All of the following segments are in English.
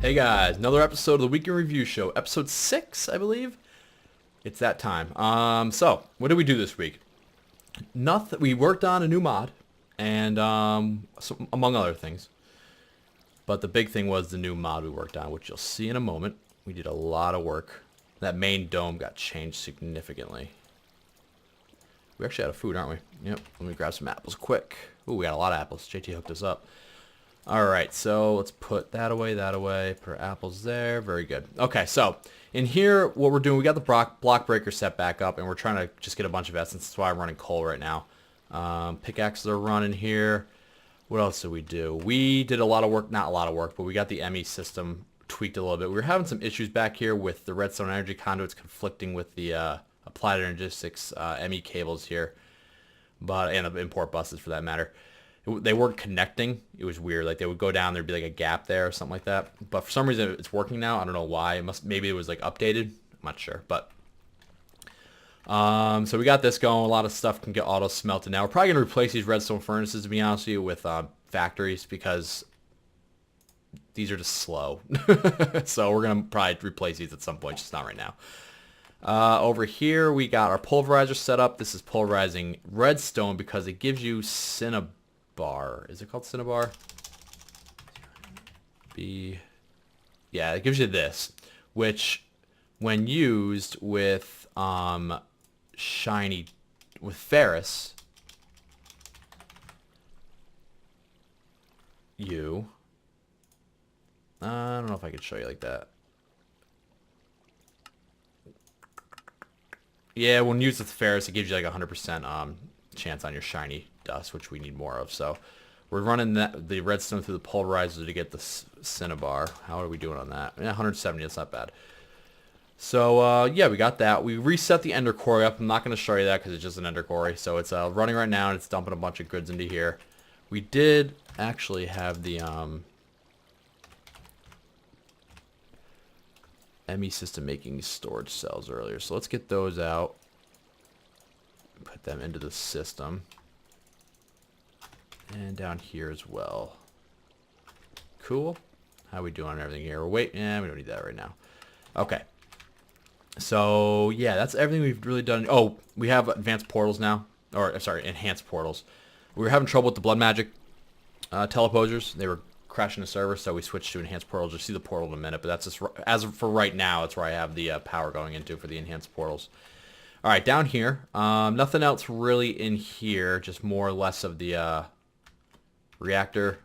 Hey guys, another episode of the Weekend Review Show, episode 6, I believe. It's that time. So what did we do this week? Nothing. We worked on a new mod, and among other things. But the big thing was the new mod we worked on, which you'll see in a moment. We did a lot of work. That main dome got changed significantly. We actually out of food, aren't we? Yep. Let me grab some apples quick. Ooh, we got a lot of apples. JT hooked us up. Alright, so let's put that away, put our apples there. Very good. Okay, so in here, what we're doing, we got the block breaker set back up, and we're trying to just get a bunch of essence. That's why I'm running coal right now. Pickaxes are running here. What else did we do? We did a lot of work, not a lot of work, but we got the ME system tweaked a little bit. We were having some issues back here with the redstone energy conduits conflicting with the applied energistics ME cables here, and the import buses for that matter. They weren't connecting. It was weird. Like they would go down, there'd be like a gap there or something like that. But for some reason it's working now. I don't know why. Maybe it was like updated. I'm not sure. But so we got this going. A lot of stuff can get auto smelted now. We're probably gonna replace these redstone furnaces, to be honest with you, with factories, because these are just slow. So we're gonna probably replace these at some point, just not right now. Over here we got our pulverizer set up. This is pulverizing redstone because it gives you cinnabar. Is it called cinnabar? Yeah, it gives you this, which when used with ferrous, I don't know if I could show you like that. Yeah, when used with ferrous, it gives you like 100% chance on your shiny dust, which we need more of. So we're running the redstone through the pulverizer to get the cinnabar. How are we doing on that? Yeah, 170. That's not bad. So yeah, we got that. We reset the ender quarry up. I'm not going to show you that because it's just an ender quarry. So it's running right now, and it's dumping a bunch of goods into here. We did actually have the ME system making storage cells earlier, so let's get those out, put them into the system, and down here as well. Cool. How we doing on everything here? We don't need that right now. Okay, so yeah, that's everything we've really done. Oh, we have advanced portals now, or sorry, enhanced portals. We were having trouble with the blood magic teleposers. They were crashing the server, so we switched to enhanced portals. You'll see the portal in a minute, but that's just, as for right now, it's where I have the power going into for the enhanced portals. All right, down here, nothing else really in here, just more or less of the reactor.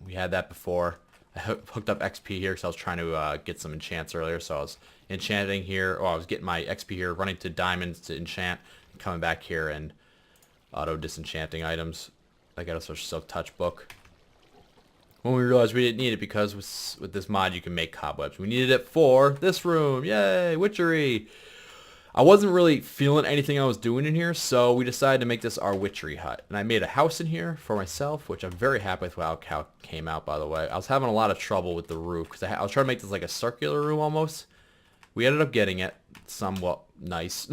We had that before. I hooked up XP here because I was trying to get some enchants earlier, so I was enchanting here, or I was getting my XP here, running to diamonds to enchant, and coming back here and auto disenchanting items. I got a silk touch book. When we realized we didn't need it because with this mod you can make cobwebs. We needed it for this room. Yay, witchery. I wasn't really feeling anything I was doing in here, so we decided to make this our witchery hut. And I made a house in here for myself, which I'm very happy with how it came out, by the way. I was having a lot of trouble with the roof because I was trying to make this like a circular room almost. We ended up getting it somewhat nice.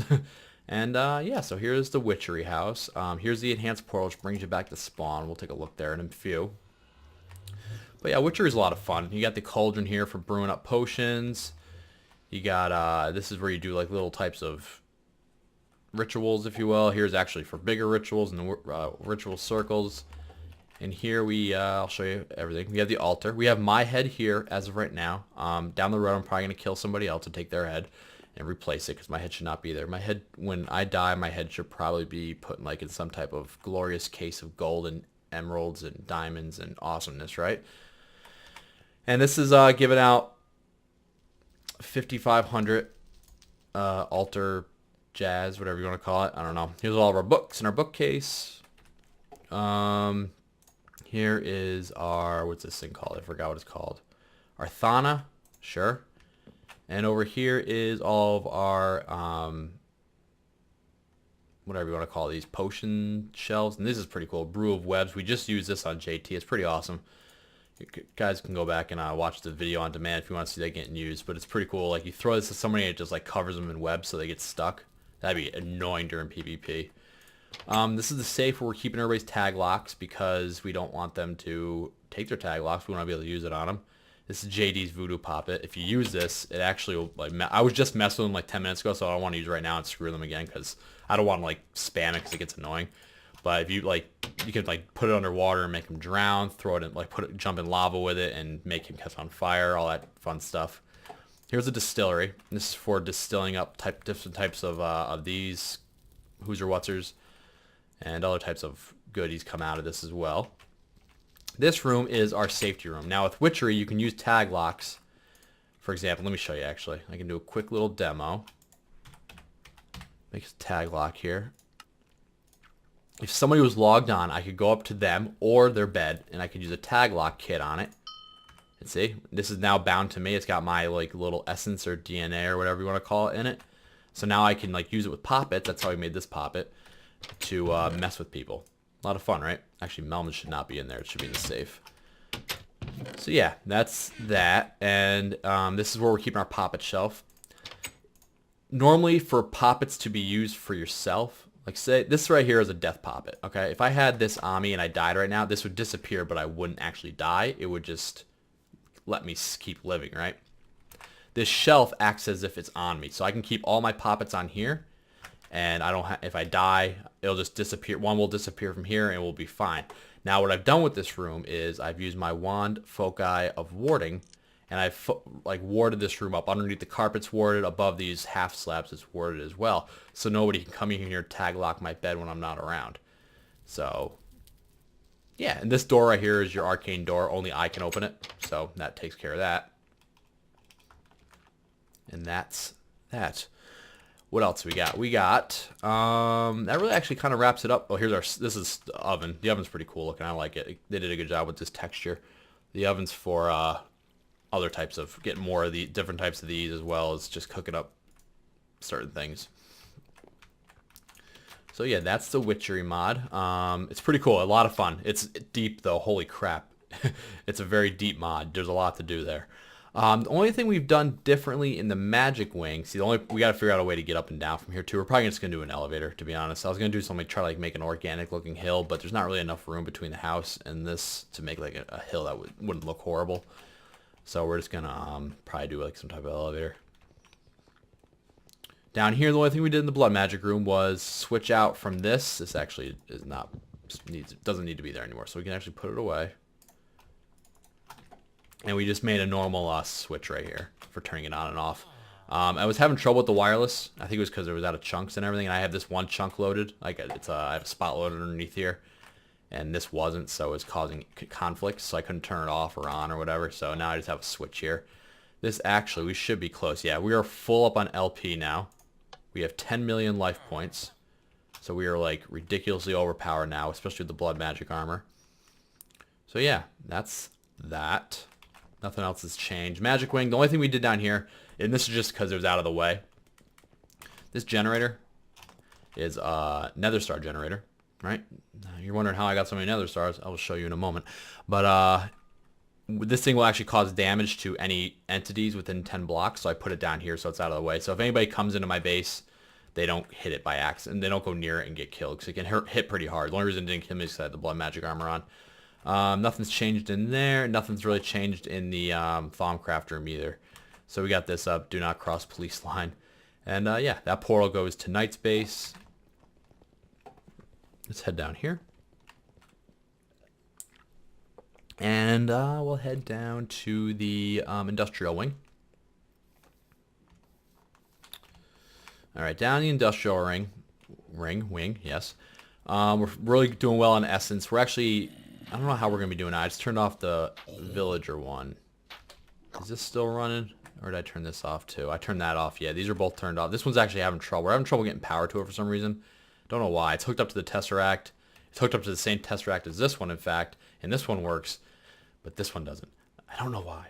And yeah, so here's the witchery house. Here's the enhanced portal, which brings you back to spawn. We'll take a look there in a few. But yeah, witchery is a lot of fun. You got the cauldron here for brewing up potions. You got, this is where you do like little types of rituals, if you will. Here's actually for bigger rituals and the ritual circles. And here I'll show you everything. We have the altar. We have my head here as of right now. Down the road, I'm probably going to kill somebody else and take their head and replace it because my head should not be there. My head, when I die, my head should probably be put like in some type of glorious case of gold and emeralds and diamonds and awesomeness, right? And this is giving out 5,500 altar jazz, whatever you want to call it. I don't know. Here's all of our books in our bookcase. Here is our, what's this thing called? I forgot what it's called. Our Thana, sure. And over here is all of our, whatever you want to call these, potion shelves. And this is pretty cool. Brew of Webs. We just used this on JT. It's pretty awesome. You guys can go back and watch the video on demand if you want to see that getting used. But it's pretty cool. Like, you throw this at somebody and it just like covers them in webs so they get stuck. That'd be annoying during PvP. This is the safe where we're keeping everybody's tag locks because we don't want them to take their tag locks. We want to be able to use it on them. This is JD's Voodoo Poppet. If you use this, it actually will, like, I was just messing with them like 10 minutes ago, so I don't want to use it right now and screw them again because I don't want to like spam it because it gets annoying. But if you like, you can like put it underwater and make him drown, throw it in, like jump in lava with it and make him catch on fire, all that fun stuff. Here's a distillery. This is for distilling up different types of these Who's or Whatsers and other types of goodies come out of this as well. This room is our safety room. Now with witchery, you can use tag locks. For example, let me show you actually. I can do a quick little demo. Make a tag lock here. If somebody was logged on, I could go up to them or their bed and I could use a tag lock kit on it. And see, this is now bound to me. It's got my like little essence or DNA or whatever you want to call it in it. So now I can like use it with poppets. That's how we made this poppet to mess with people. A lot of fun, right? Actually, Melman should not be in there. It should be in the safe. So yeah, that's that. And this is where we're keeping our poppet shelf. Normally for poppets to be used for yourself, like say this right here is a death poppet, okay? If I had this on me and I died right now, this would disappear, but I wouldn't actually die. It would just let me keep living, right? This shelf acts as if it's on me. So I can keep all my poppets on here. And I don't if I die, it'll just disappear. One will disappear from here and we'll be fine. Now what I've done with this room is I've used my wand foci of warding and I've like warded this room up. Underneath the carpet's warded, above these half slabs it's warded as well. So nobody can come in here and tag lock my bed when I'm not around. So yeah, and this door right here is your arcane door. Only I can open it. So that takes care of that. And that's that. What else we got? We got, that really actually kind of wraps it up. Oh, here's this is the oven. The oven's pretty cool looking. I like it. They did a good job with this texture. The oven's for other types of, getting more of the different types of these as well as just cooking up certain things. So yeah, that's the witchery mod. It's pretty cool. A lot of fun. It's deep though. Holy crap. It's a very deep mod. There's a lot to do there. The only thing we've done differently in the magic wing, see, we got to figure out a way to get up and down from here too. We're probably just going to do an elevator, to be honest. I was going to do something, try to like make an organic looking hill, but there's not really enough room between the house and this to make like a hill that wouldn't look horrible. So we're just going to probably do like some type of elevator. Down here, the only thing we did in the blood magic room was switch out from this. This actually is not, doesn't need to be there anymore. So we can actually put it away. And we just made a normal switch right here for turning it on and off. I was having trouble with the wireless. I think it was because it was out of chunks and everything. And I have this one chunk loaded. Like I have a spot loaded underneath here. And this wasn't, so it was causing conflicts. So I couldn't turn it off or on or whatever. So now I just have a switch here. This actually, we should be close. Yeah, we are full up on LP now. We have 10 million life points. So we are like ridiculously overpowered now, especially with the blood magic armor. So yeah, that's that. Nothing else has changed. Magic Wing, the only thing we did down here, and this is just because it was out of the way. This generator is a Nether Star generator, right? You're wondering how I got so many Nether Stars. I will show you in a moment. But this thing will actually cause damage to any entities within 10 blocks, so I put it down here so it's out of the way. So if anybody comes into my base, they don't hit it by accident. They don't go near it and get killed, because it can hit pretty hard. The only reason it didn't kill me is because I had the blood magic armor on. Nothing's changed in there. Nothing's really changed in the Thaumcraft room either. So we got this up, do not cross police line. And yeah, that portal goes to Knight's base. Let's head down here. And we'll head down to the industrial wing. Alright, down the industrial wing, yes. We're really doing well on Essence. We're actually, I don't know how we're going to be doing that. I just turned off the villager one. Is this still running? Or did I turn this off too? I turned that off. Yeah, these are both turned off. This one's actually having trouble. We're having trouble getting power to it for some reason. Don't know why. It's hooked up to the Tesseract. It's hooked up to the same Tesseract as this one, in fact. And this one works, but this one doesn't. I don't know why.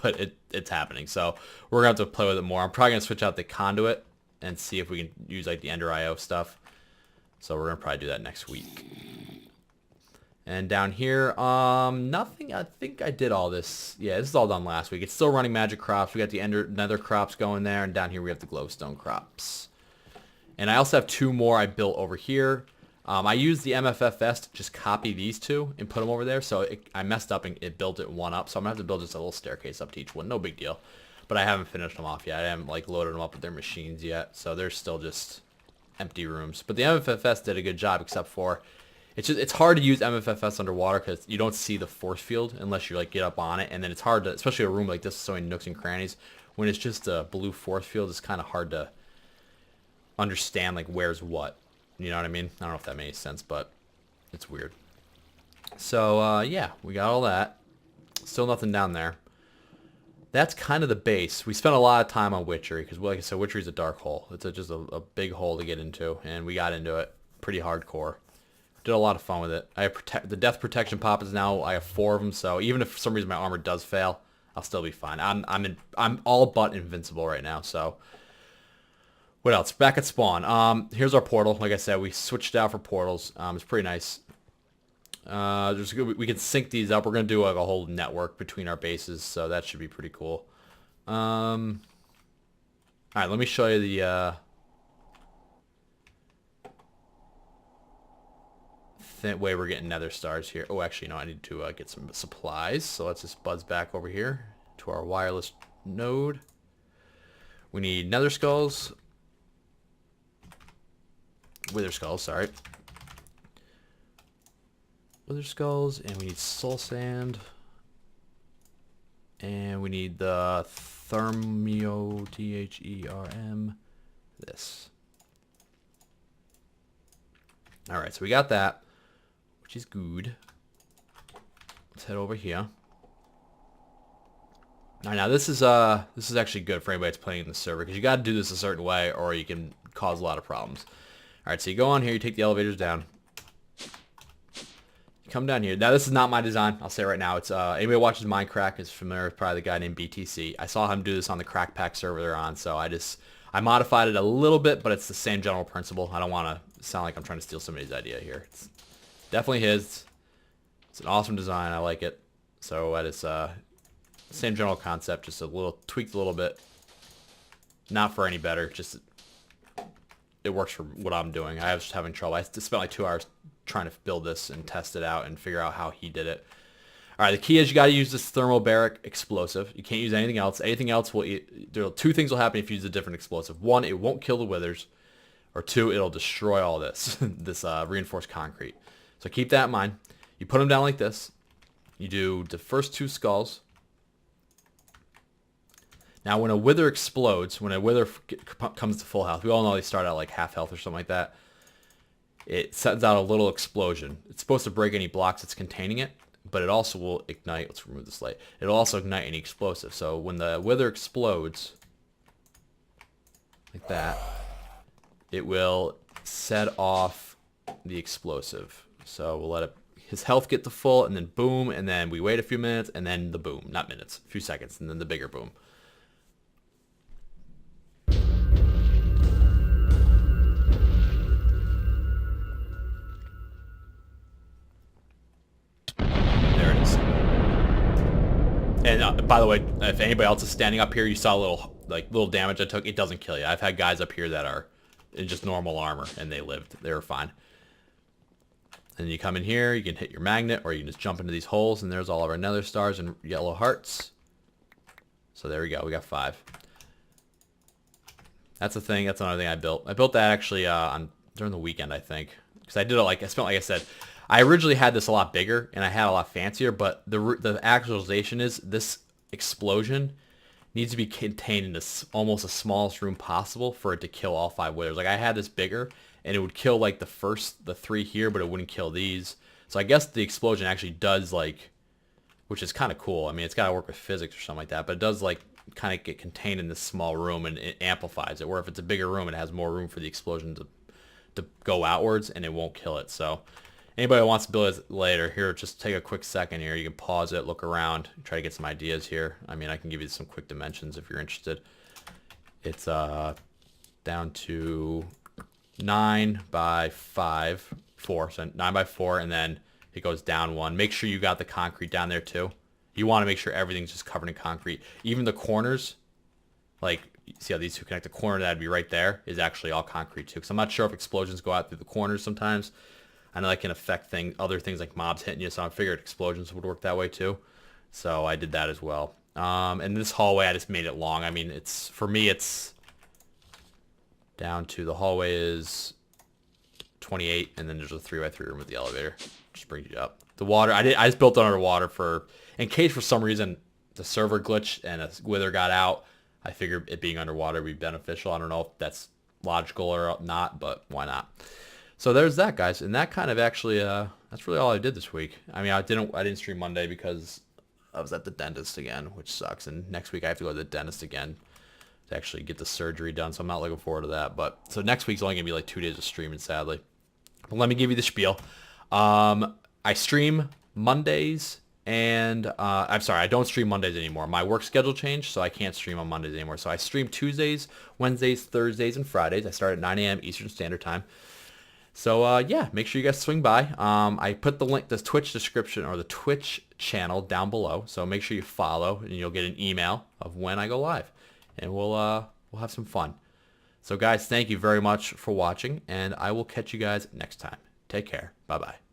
But it's happening. So we're going to have to play with it more. I'm probably going to switch out the conduit and see if we can use like the Ender IO stuff. So we're going to probably do that next week. And down here, nothing. I think I did all this. Yeah, this is all done last week. It's still running magic crops. We got the nether crops going there. And down here we have the glowstone crops. And I also have 2 more I built over here. I used the MFFS to just copy these 2 and put them over there. So I messed up and it built it one up. So I'm going to have to build just a little staircase up to each one. No big deal. But I haven't finished them off yet. I haven't like loaded them up with their machines yet. So they're still just empty rooms. But the MFFS did a good job, except for it's hard to use MFFS underwater because you don't see the force field unless you like get up on it. And then it's hard to, especially a room like this with so many nooks and crannies, when it's just a blue force field, it's kind of hard to understand like where's what. You know what I mean? I don't know if that makes sense, but it's weird. So, yeah, we got all that. Still nothing down there. That's kind of the base. We spent a lot of time on Witchery, because like I said, Witchery is a dark hole. It's just a big hole to get into, and we got into it pretty hardcore. Did a lot of fun with it. I have the death protection poppers now. I have 4 of them, so even if for some reason my armor does fail, I'll still be fine. I'm all but invincible right now, so... What else? Back at spawn. Here's our portal. Like I said, we switched out for portals. It's pretty nice. We can sync these up. We're going to do like a whole network between our bases, so that should be pretty cool. All right, let me show you the way we're getting nether stars here. Oh, actually, no, I need to get some supplies. So let's just buzz back over here to our wireless node. We need nether skulls. Wither skulls, sorry. Wither skulls, and we need soul sand. And we need the thermo, T-H-E-R-M, this. Alright, so we got that, which is good. Let's head over here. Alright, now this is actually good for anybody that's playing in the server, because you got to do this a certain way, or you can cause a lot of problems. Alright, so you go on here, you take the elevators down. You come down here. Now, this is not my design. I'll say right now. It's anybody who watches Minecraft is familiar with probably the guy named BTC. I saw him do this on the Crack Pack server they're on, so I modified it a little bit, but it's the same general principle. I don't want to sound like I'm trying to steal somebody's idea here. It's definitely his. It's an awesome design. I like it. So that is same general concept, just a little tweaked a little bit. Not for any better, just... It works for what I'm doing. I was just having trouble. I spent like 2 hours trying to build this and test it out and figure out how he did it. All right, the key is you got to use this thermobaric explosive. You can't use anything else. Anything else will... There are 2 things will happen if you use a different explosive. 1, it won't kill the withers. Or 2, it'll destroy all this, this reinforced concrete. So keep that in mind. You put them down like this. You do the first 2 skulls. Now, when a wither explodes, when a wither comes to full health, we all know they start out like half health or something like that. It sends out a little explosion. It's supposed to break any blocks that's containing it, but it also will ignite. Let's remove this light. It'll also ignite any explosive. So when the wither explodes, like that, it will set off the explosive. So we'll let it, his health get to full, and then boom, and then we wait a few minutes, and then the boom. Not minutes, a few seconds, and then the bigger boom. And by the way, if anybody else is standing up here, you saw a little damage I took. It doesn't kill you. I've had guys up here that are in just normal armor, and they lived. They were fine. And you come in here, you can hit your magnet, or you can just jump into these holes, and there's all of our nether stars and yellow hearts. So there we go. We got 5. That's the thing. That's another thing I built. I built that actually during the weekend, I think, because I did it like I said. I originally had this a lot bigger, and I had a lot fancier, but the actualization is this explosion needs to be contained in almost the smallest room possible for it to kill all 5 withers. Like, I had this bigger, and it would kill, like, the 3 here, but it wouldn't kill these. So I guess the explosion actually does, like, which is kind of cool. I mean, it's got to work with physics or something like that, but it does, like, kind of get contained in this small room, and it amplifies it, where if it's a bigger room, it has more room for the explosion to go outwards, and it won't kill it. So... Anybody who wants to build it later, here, just take a quick second here. You can pause it, look around, try to get some ideas here. I mean, I can give you some quick dimensions if you're interested. It's down to 9 by 4, so 9 by 4, and then it goes down 1. Make sure you got the concrete down there too. You want to make sure everything's just covered in concrete. Even the corners, like see how these two connect. The corner that'd be right there is actually all concrete too. Because I'm not sure if explosions go out through the corners sometimes. I know that can affect other things like mobs hitting you. So I figured explosions would work that way too. So I did that as well. And this hallway, I just made it long. I mean, for me, it's down to the hallway is 28, and then there's a 3x3 room with the elevator. Just brings you up. The water, I just built it underwater in case for some reason the server glitched and a wither got out. I figured it being underwater would be beneficial. I don't know if that's logical or not, but why not? So there's that, guys, and that kind of actually that's really all I did this week. I mean, I didn't stream Monday because I was at the dentist again, which sucks, and next week I have to go to the dentist again to actually get the surgery done, so I'm not looking forward to that. But so next week's only gonna be like 2 days of streaming, sadly. But let me give you the spiel. I stream Mondays, and I'm sorry, I don't stream Mondays anymore. My work schedule changed, so I can't stream on Mondays anymore. So I stream Tuesdays, Wednesdays, Thursdays, and Fridays. I start at 9 a.m. Eastern Standard Time. So yeah, make sure you guys swing by. I put the link, the Twitch description or the Twitch channel down below. So make sure you follow, and you'll get an email of when I go live, and we'll have some fun. So guys, thank you very much for watching, and I will catch you guys next time. Take care. Bye bye.